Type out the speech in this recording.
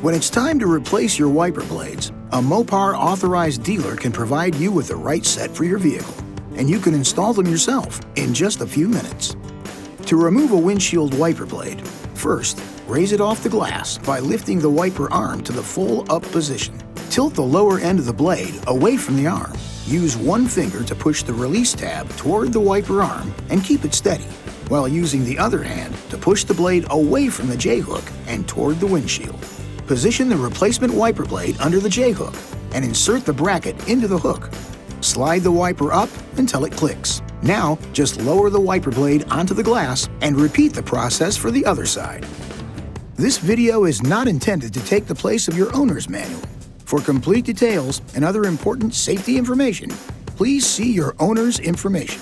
When it's time to replace your wiper blades, a Mopar authorized dealer can provide you with the right set for your vehicle, and you can install them yourself in just a few minutes. To remove a windshield wiper blade, first, raise it off the glass by lifting the wiper arm to the full up position. Tilt the lower end of the blade away from the arm. Use one finger to push the release tab toward the wiper arm and keep it steady, while using the other hand to push the blade away from the J-hook and toward the windshield. Position the replacement wiper blade under the J-hook and insert the bracket into the hook. Slide the wiper up until it clicks. Now, just lower the wiper blade onto the glass and repeat the process for the other side. This video is not intended to take the place of your owner's manual. For complete details and other important safety information, please see your owner's information.